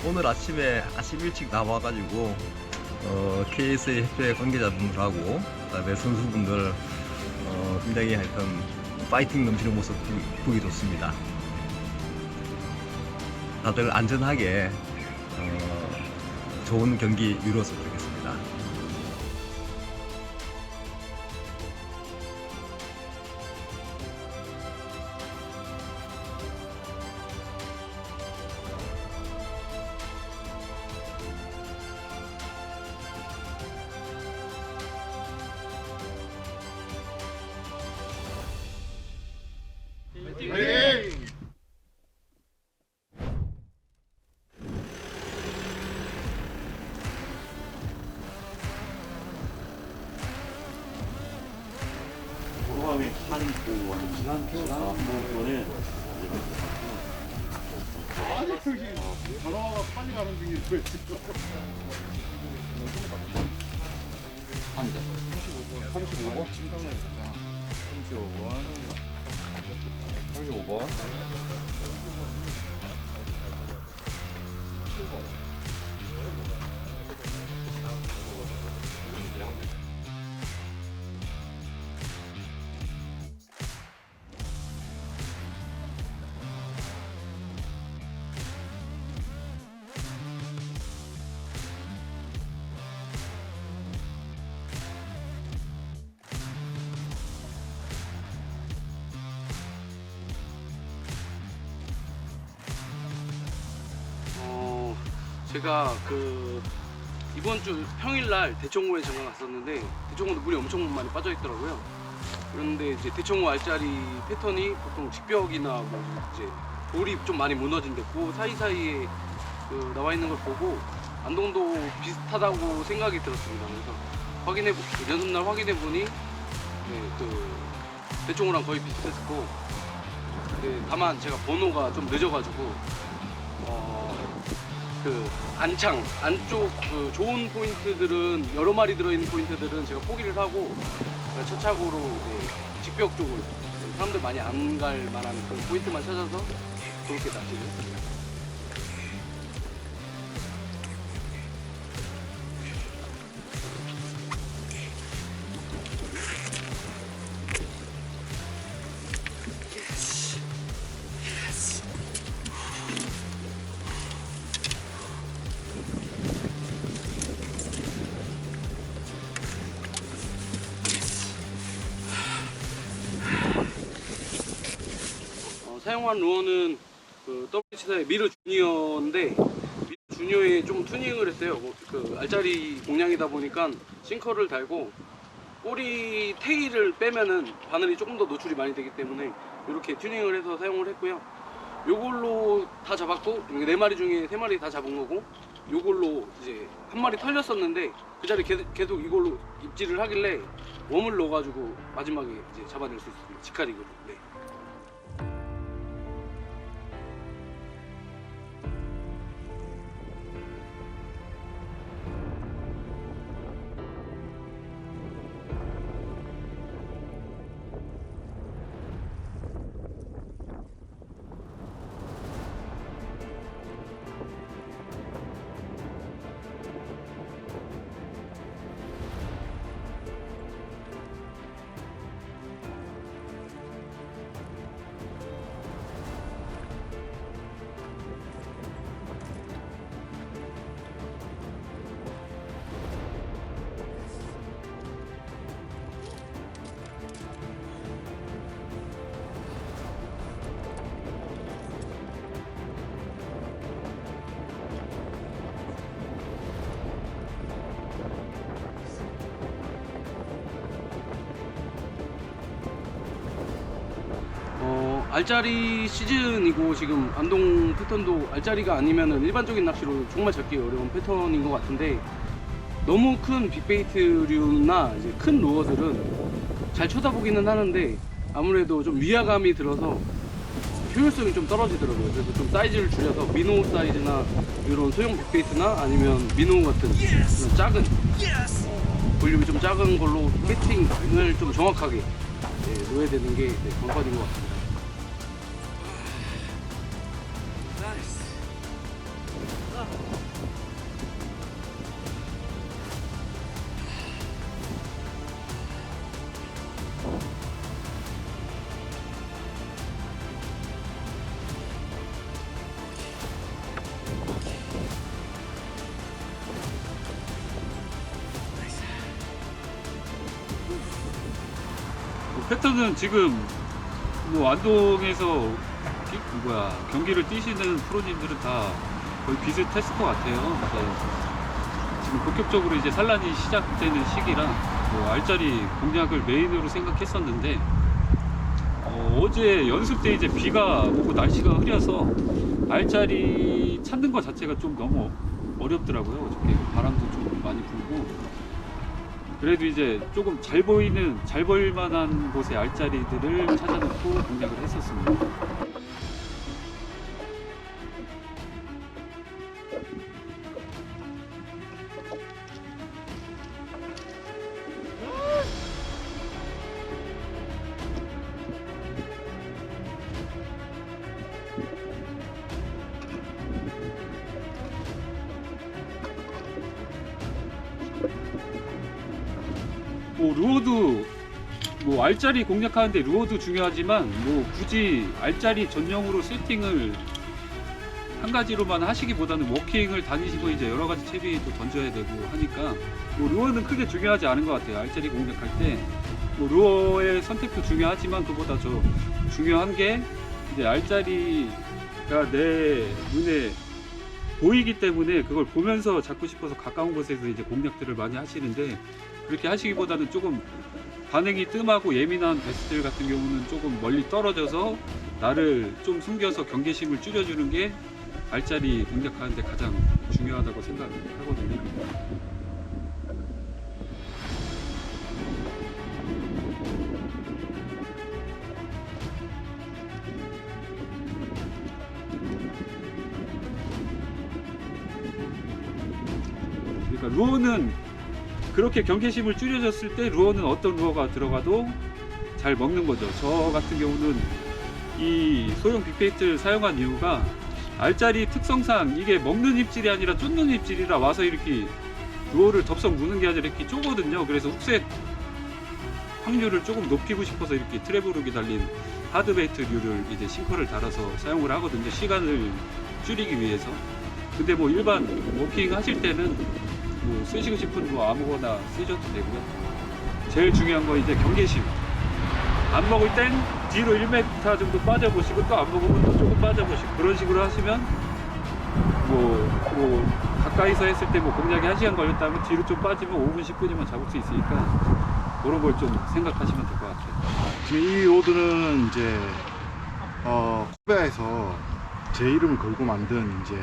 오늘 아침에 아침 일찍 나와가지고 KSA 협회 관계자분들하고 그다음에 선수분들 굉장히 하여튼 파이팅 넘치는 모습 보기 좋습니다. 다들 안전하게 좋은 경기 이루었으면 좋겠습니다. 도로함의 기간 부분을 아니 저기 전화가 빨리 가는 중이 왜 지금? 한대 35번? 35번? 제가 이번 주 평일날 대청호에 잠깐 갔었는데 대청호도 물이 엄청 많이 빠져 있더라고요. 그런데 이제 대청호 알짜리 패턴이 보통 직벽이나 뭐 이제 돌이 좀 많이 무너진 데 그 사이사이에 나와 있는 걸 보고 안동도 비슷하다고 생각이 들었습니다. 그래서 연습날 확인해 보니 대청호랑 거의 비슷했고, 다만 제가 번호가 좀 늦어가지고 안창 안쪽 좋은 포인트들은 여러 마리 들어있는 포인트들은 제가 포기를 하고 차착으로 직벽 쪽을 사람들 많이 안 갈 만한 그런 포인트만 찾아서 그렇게 낚시를 했습니다. 사용한 루어는 WH사의 미르 주니어인데, 미르 주니어에 좀 튜닝을 했어요. 알짜리 공량이다 보니까 싱커를 달고 꼬리 테일을 빼면은 바늘이 조금 더 노출이 많이 되기 때문에 이렇게 튜닝을 해서 사용을 했고요. 요걸로 다 잡았고, 4마리 중에 3마리 다 잡은 거고, 요걸로 이제 한 마리 털렸었는데 그 자리 계속 이걸로 입질을 하길래 웜을 넣어가지고 마지막에 이제 잡아낼 수 있습니다. 직카릭으로. 네. 알짜리 시즌이고, 지금 안동 패턴도 알짜리가 아니면은 일반적인 낚시로 정말 잡기 어려운 패턴인 것 같은데, 너무 큰 빅베이트류나 이제 큰 루어들은 잘 쳐다보기는 하는데 아무래도 좀 위화감이 들어서 효율성이 좀 떨어지더라고요. 그래서 좀 사이즈를 줄여서 미노 사이즈나 이런 소형 빅베이트나 아니면 미노 같은 그런 작은 볼륨이 좀 작은 걸로 캐스팅을 좀 정확하게 넣어야 되는 게 관건인 것 같습니다. 패턴은 지금 뭐 안동에서 경기를 뛰시는 프로님들은 다 거의 비슷했을 것 같아요. 지금 본격적으로 이제 산란이 시작되는 시기라 뭐 알짜리 공략을 메인으로 생각했었는데 어제 연습 때 이제 비가 오고 날씨가 흐려서 알짜리 찾는 것 자체가 좀 너무 어렵더라고요. 어저께 바람도 좀 많이 불고. 그래도 이제 조금 잘 보일 만한 곳의 알짜리들을 찾아놓고 공략을 했었습니다. 뭐 루어도 뭐 알짜리 공략하는데 루어도 중요하지만 뭐 굳이 알짜리 전용으로 세팅을 한 가지로만 하시기보다는 워킹을 다니시고 이제 여러 가지 채비도 던져야 되고 하니까 뭐 루어는 크게 중요하지 않은 것 같아요. 알짜리 공략할 때 뭐 루어의 선택도 중요하지만 그보다 더 중요한 게 이제 알짜리가 내 눈에 보이기 때문에 그걸 보면서 잡고 싶어서 가까운 곳에서 이제 공략들을 많이 하시는데, 그렇게 하시기보다는 조금 반응이 뜸하고 예민한 베스들 같은 경우는 조금 멀리 떨어져서 나를 좀 숨겨서 경계심을 줄여주는 게 알짜리 공략하는데 가장 중요하다고 생각하거든요. 그러니까 루어는 그렇게 경계심을 줄여줬을 때 루어는 어떤 루어가 들어가도 잘 먹는 거죠. 저 같은 경우는 이 소형 빅베이트를 사용한 이유가 알짜리 특성상 이게 먹는 입질이 아니라 쫓는 입질이라 와서 이렇게 루어를 덥석 무는 게 아니라 이렇게 쪼거든요. 그래서 훅색 확률을 조금 높이고 싶어서 이렇게 트래블룩이 달린 하드베이트류를 이제 싱커를 달아서 사용을 하거든요. 시간을 줄이기 위해서. 근데 뭐 일반 워킹 하실 때는 뭐 쓰시고 싶은 뭐 아무거나 쓰셔도 되고요. 제일 중요한 거 이제 경계심. 안 먹을 땐 뒤로 1m 정도 빠져보시고 또 안 먹으면 또 조금 빠져보시고 그런 식으로 하시면 뭐 가까이서 했을 때 뭐 공략이 1시간 걸렸다면 뒤로 좀 빠지면 5분 10분이면 잡을 수 있으니까 그런 걸 좀 생각하시면 될 것 같아요. 지금 이 로드는 이제 코베아에서 제 이름을 걸고 만든 이제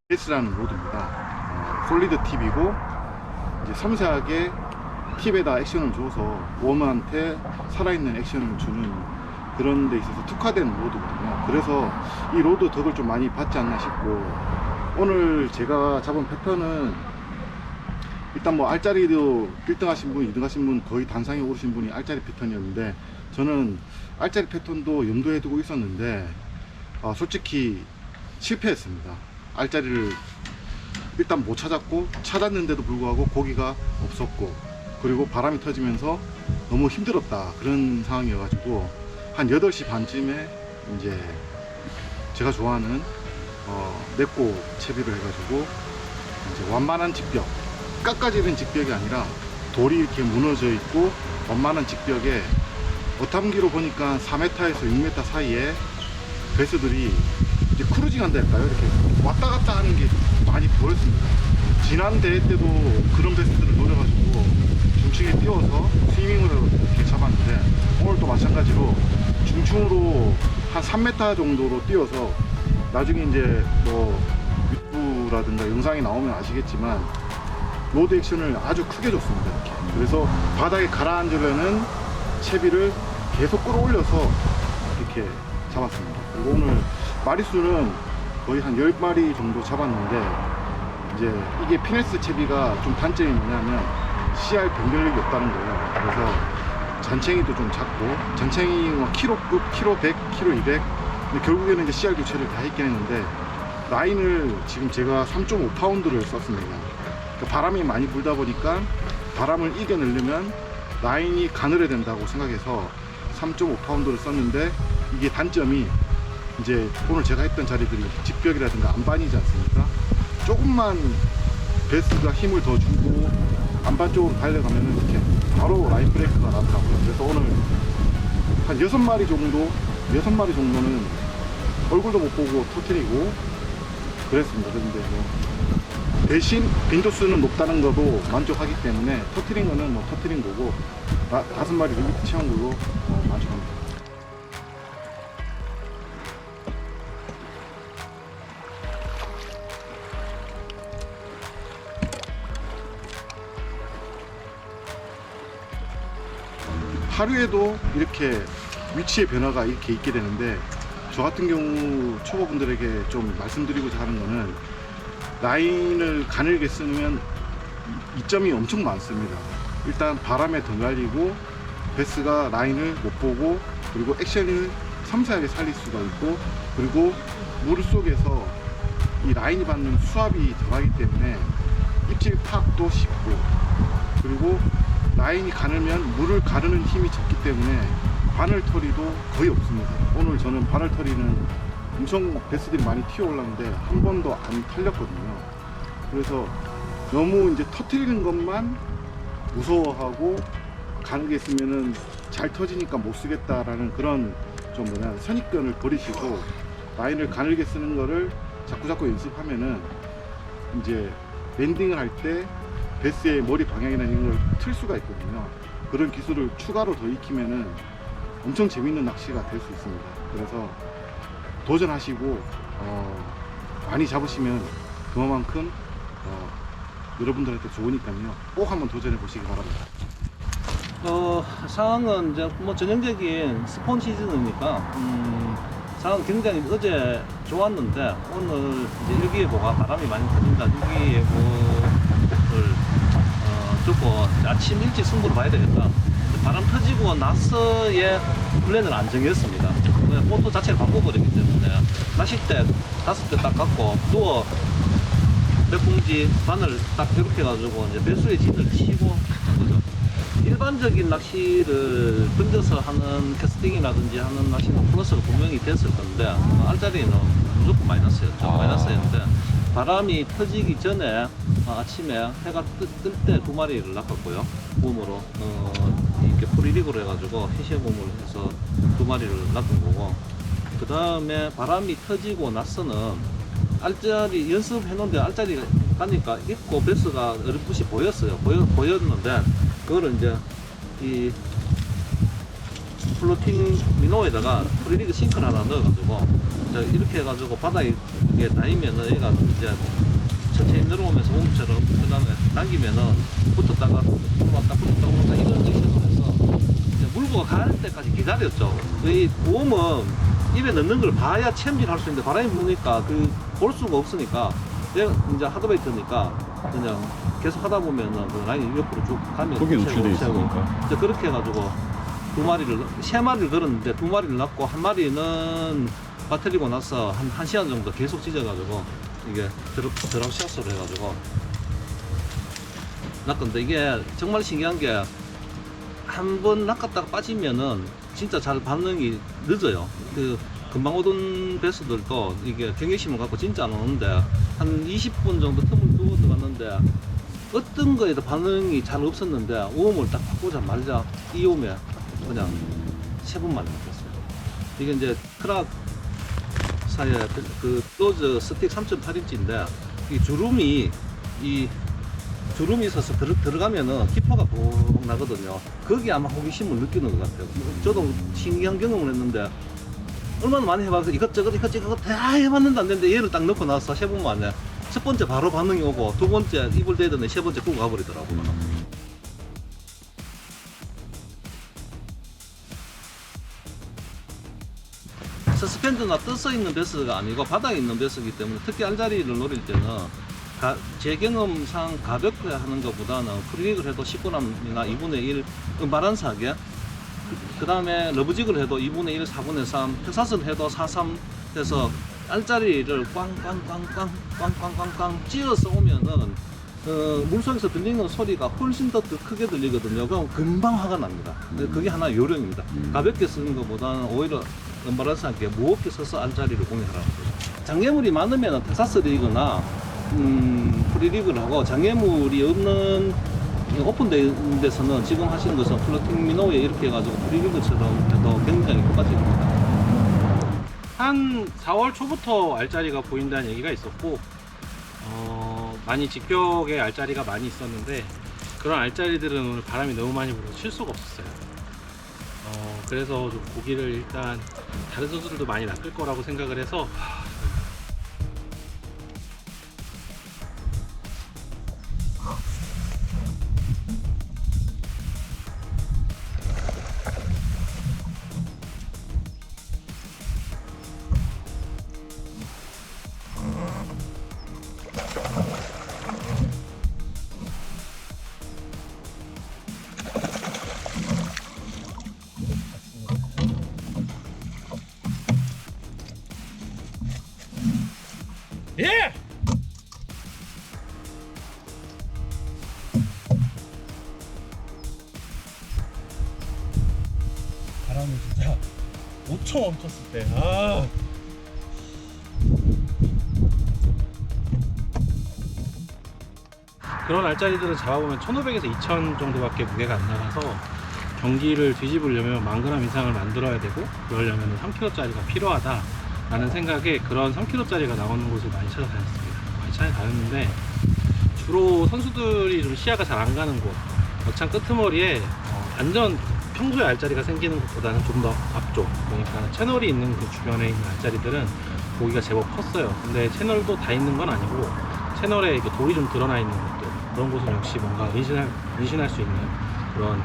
DS라는 로드입니다. 솔리드 팁이고 이제 섬세하게 팁에다 액션을 줘서 웜한테 살아있는 액션을 주는 그런 데 있어서 특화된 로드거든요. 그래서 이 로드 덕을 좀 많이 받지 않나 싶고, 오늘 제가 잡은 패턴은 일단 뭐 알짜리도 1등 하신 분, 2등 하신 분 거의 단상에 오르신 분이 알짜리 패턴이었는데, 저는 알짜리 패턴도 염두에 두고 있었는데 솔직히 실패했습니다. 알짜리를 일단 못 찾았고, 찾았는데도 불구하고 고기가 없었고, 그리고 바람이 터지면서 너무 힘들었다, 그런 상황이어가지고 한 8시 반쯤에 이제 제가 좋아하는 넷고 채비를 해가지고 이제 완만한 직벽, 깎아지는 직벽이 아니라 돌이 이렇게 무너져 있고 완만한 직벽에 어탐기로 보니까 4m에서 6m 사이에 베스들이 이제 크루징 한다 할까요? 이렇게 왔다 갔다 하는 게 많이 보였습니다. 지난 대회 때도 그런 베스들을 노려가지고 중층에 띄워서 스위밍으로 이렇게 잡았는데, 오늘도 마찬가지로 중층으로 한 3m 정도로 띄워서 나중에 이제 뭐 유튜브라든가 영상이 나오면 아시겠지만 로드 액션을 아주 크게 줬습니다. 이렇게. 그래서 바닥에 가라앉으려는 채비를 계속 끌어올려서 이렇게 잡았습니다. 그리고 오늘 마리수는 거의 한 10마리 정도 잡았는데, 이제 이게 피네스 채비가 좀 단점이 뭐냐면 CR 변별력이 없다는 거예요. 그래서 잔챙이도 좀 작고, 잔챙이 뭐 키로급, 키로 100, 키로 200, 근데 결국에는 이제 CR 교체를 다 했긴 했는데, 라인을 지금 제가 3.5파운드를 썼습니다. 그러니까 바람이 많이 불다 보니까 바람을 이겨내려면 라인이 가늘어야 된다고 생각해서 3.5파운드를 썼는데, 이게 단점이 이제 오늘 제가 했던 자리들이 직벽이라든가 안반이지 않습니까? 조금만 베스가 힘을 더 주고 안반 쪽으로 달려가면 이렇게 바로 라인 브레이크가 나더라고요. 그래서 오늘 한 6마리 정도는 얼굴도 못 보고 터트리고 그랬습니다. 그런데 뭐 대신 빈도수는 높다는 것도 만족하기 때문에 터트린 거는 뭐 터트린 거고 5마리 리미트 채운 걸로 만족합니다. 하루에도 이렇게 위치의 변화가 이렇게 있게 되는데, 저 같은 경우 초보분들에게 좀 말씀드리고자 하는 거는, 라인을 가늘게 쓰면 이점이 엄청 많습니다. 일단 바람에 덩달리고 베스가 라인을 못 보고, 그리고 액션을 섬세하게 살릴 수가 있고, 그리고 물 속에서 이 라인이 받는 수압이 덜하기 때문에 입질 파악도 쉽고, 그리고 라인이 가늘면 물을 가르는 힘이 적기 때문에 바늘터리도 거의 없습니다. 오늘 저는 바늘터리는 엄청 베스들이 많이 튀어 올랐는데 한 번도 안 털렸거든요. 그래서 너무 이제 터트리는 것만 무서워하고 가늘게 쓰면은 잘 터지니까 못 쓰겠다라는 그런 좀 선입견을 버리시고, 라인을 가늘게 쓰는 거를 자꾸자꾸 연습하면은 이제 랜딩을 할 때 베스의 머리 방향이나 이런 걸 틀 수가 있거든요. 그런 기술을 추가로 더 익히면은 엄청 재밌는 낚시가 될 수 있습니다. 그래서 도전하시고 많이 잡으시면 그만큼 여러분들한테 좋으니까요. 꼭 한번 도전해 보시기 바랍니다. 상황은 이제 뭐 전형적인 스폰 시즌이니까 상황 굉장히 어제 좋았는데, 오늘 이제 일기예보가 바람이 많이 터진다. 일기예보를 듣고 아침 일찍 승부를 봐야 되겠다. 바람 터지고 나서의 플랜을 안 정했습니다. 포토 자체를 바꿔버리기 때문에 낚싯대 5대 딱 갖고 누워 몇 봉지 바늘 딱 이렇게 해가지고 이제 배수의 진을 치고 한 거죠. 일반적인 낚시를 던져서 하는 캐스팅이라든지 하는 낚시는 플러스가 분명히 됐을 건데, 알짜리는 무조건 마이너스였죠. 마이너스였는데, 바람이 터지기 전에 아침에 해가 뜰 때 2마리를 낚았고요. 봄으로 이렇게 프리릭으로 해가지고 해시bom을 해서 2마리를 낚은 거고, 그 다음에 바람이 터지고 나서는 알짜리 연습해놓은데 알짜리가 가니까 있고 베스가 어렴풋이 보였는데, 그거를 이제 이 플로팅 미노에다가 프리리그 싱크를 하나 넣어가지고 이렇게 해가지고 바닥에 다니면은 얘가 이제 천천히 내려오면서 몸처럼 그 다음에 당기면은 붙었다가 이런 식으로 해서 이제 물고가 갈 때까지 기다렸죠. 이 웜은 입에 넣는 걸 봐야 챔질할 수 있는데, 바람이 부니까 볼 수가 없으니까 얘가 이제 하드베이트니까 그냥 계속 하다 보면은 그 라인이 옆으로 쭉 가면 거기 노출돼 있으니까. 이제 그렇게 해가지고 3마리를 걸었는데 2마리를 낳고 1마리는 빠뜨리고 나서 한 1시간 정도 계속 찢어가지고 이게 드랍샷으로 해가지고 낚았는데, 이게 정말 신기한 게 한 번 낚았다가 빠지면은 진짜 잘 반응이 늦어요. 금방 오던 베스들도 이게 경계심을 갖고 진짜 안 오는데, 한 20분 정도 틈을 두고 들어갔는데 어떤 거에도 반응이 잘 없었는데, 웜을 딱 바꾸자마자 이 웜에 그냥 3번만 낚았어요. 이게 이제 크락 사이에 그 로즈 스틱 3.8인치인데 이 주름이 있어서 들어가면은 키퍼가 푹 나거든요. 거기 아마 호기심을 느끼는 것 같아요. 저도 신기한 경험을 했는데, 얼마나 많이 해봐서 이것저것 다 해봤는데 안 되는데, 얘를 딱 넣고 나서 3번 만에 첫 번째 바로 반응이 오고, 두 번째 입을 대더니 세 번째 끌고 가버리더라고요. 서스펜드나 떠서 있는 베스가 아니고 바닥에 있는 베스이기 때문에, 특히 알자리를 노릴 때는 제 경험상 가볍게 하는 것보다는 프리릭을 해도 10g이나 2분의 1 바란스하게, 그 다음에 러브직을 해도 2분의 1, 4분의 3, 텍사스를 해도 4, 3 해서 알짜리를 꽝꽝꽝꽝꽝꽝꽝꽝 찧어서 오면은 물속에서 들리는 소리가 훨씬 더 크게 들리거든요. 그럼 금방 화가 납니다. 근데 그게 하나 요령입니다. 가볍게 쓰는 것보다는 오히려 은바라스하게 무겁게 써서 알짜리를 공략하라고 합니다. 장애물이 많으면 타사스리거나 프리릭을 하고, 장애물이 없는 오픈된 데서는 지금 하시는 것은 플로팅 미노에 이렇게 해가지고 프리릭처럼 해도 굉장히 효과적입니다. 한 4월 초부터 알짜리가 보인다는 얘기가 있었고, 많이 직벽에 알짜리가 많이 있었는데, 그런 알짜리들은 오늘 바람이 너무 많이 불어서 칠 수가 없었어요. 그래서 좀 고기를 일단 다른 선수들도 많이 낚을 거라고 생각을 해서 바람이 진짜 5초 멈췄을 때 그런 알짜리들은 잡아보면 1500에서 2000 정도밖에 무게가 안 나가서 경기를 뒤집으려면 1000g 이상을 만들어야 되고, 그러려면 3kg짜리가 필요하다 라는 생각에 그런 3kg짜리가 나오는 곳을 많이 찾아다녔습니다. 많이 찾아다녔는데 주로 선수들이 좀 시야가 잘 안 가는 곳, 어창 끄트머리에 완전 평소에 알짜리가 생기는 것보다는 좀 더 앞쪽, 그러니까 채널이 있는 그 주변에 있는 알짜리들은 고기가 제법 컸어요. 근데 채널도 다 있는 건 아니고 채널에 이렇게 돌이 좀 드러나 있는 곳들, 그런 곳은 역시 뭔가 은신할 수 있는 그런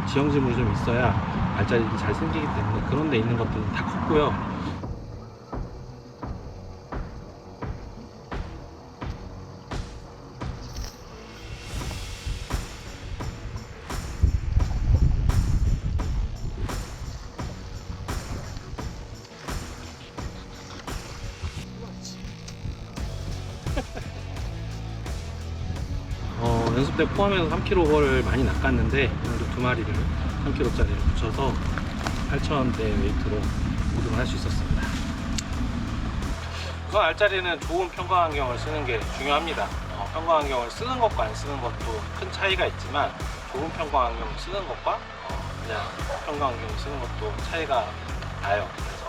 지형지물이 좀 있어야 알짜리들이 잘 생기기 때문에 그런 데 있는 것들은 다 컸고요. 연습 때 포함해서 3kg를 많이 낚았는데 오늘도 2마리를 3kg짜리를 붙여서 8,000대 웨이트로 모드를 할 수 있었습니다. 우선 알짜리는 좋은 평광안경을 쓰는 게 중요합니다. 평광안경을 쓰는 것과 안 쓰는 것도 큰 차이가 있지만, 좋은 평광안경을 쓰는 것과 그냥 평광안경을 쓰는 것도 차이가 나요. 그래서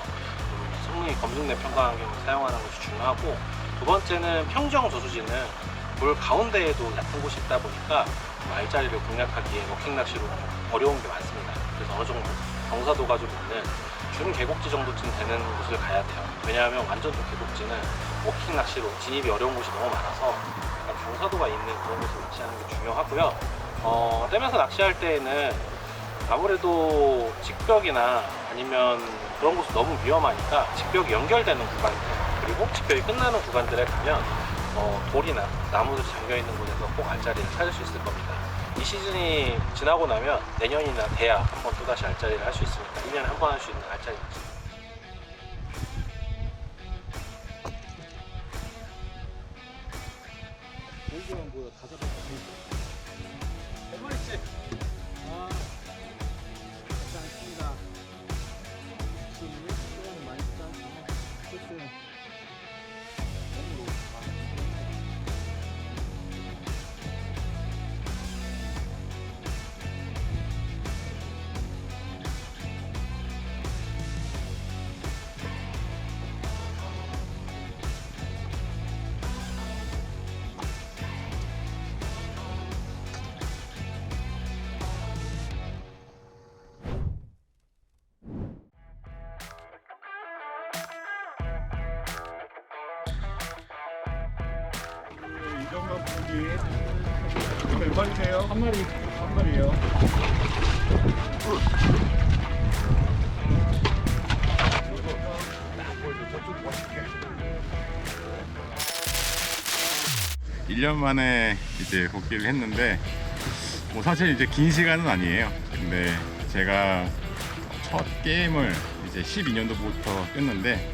성능이 검증된 평광안경을 사용하는 것이 중요하고, 두 번째는 평정 저수지는 물 가운데에도 얕은 곳이 있다 보니까 알짜리를 공략하기에 워킹 낚시로 어려운 게 많습니다. 그래서 어느 정도 경사도가 좀 있는 준 계곡지 정도쯤 되는 곳을 가야 돼요. 왜냐하면 완전 준 계곡지는 워킹 낚시로 진입이 어려운 곳이 너무 많아서 약간 경사도가 있는 그런 곳을 낚시하는 게 중요하고요. 댐에서 낚시할 때에는 아무래도 직벽이나 아니면 그런 곳은 너무 위험하니까 직벽이 연결되는 구간들, 그리고 직벽이 끝나는 구간들에 가면 돌이나 나무들이 잠겨있는 곳에서 꼭 알짜리를 찾을 수 있을 겁니다. 이 시즌이 지나고 나면 내년이나 돼야 한번 또다시 알짜리를 할 수 있으니까 1년에 한 번 할 수 있는 알짜리 낚시. 이정도 분기 몇 마리세요? 한 마리. 한 마리요. 일 년 만에 이제 복귀를 했는데, 뭐 사실 이제 긴 시간은 아니에요. 근데 제가 첫 게임을 이제 12년도부터 꼈는데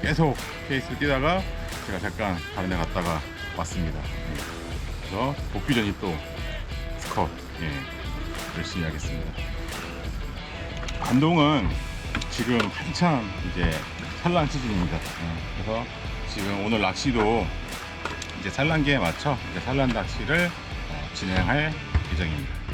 계속 케이스를 뛰다가 제가 잠깐 다른 데 갔다가 왔습니다. 예. 그래서 복귀전이 또 스컵 열심히 하겠습니다. 안동은 지금 한참 이제 산란 시즌입니다. 그래서 지금 오늘 낚시도 이제 산란기에 맞춰 이제 산란 낚시를 진행할 예정입니다.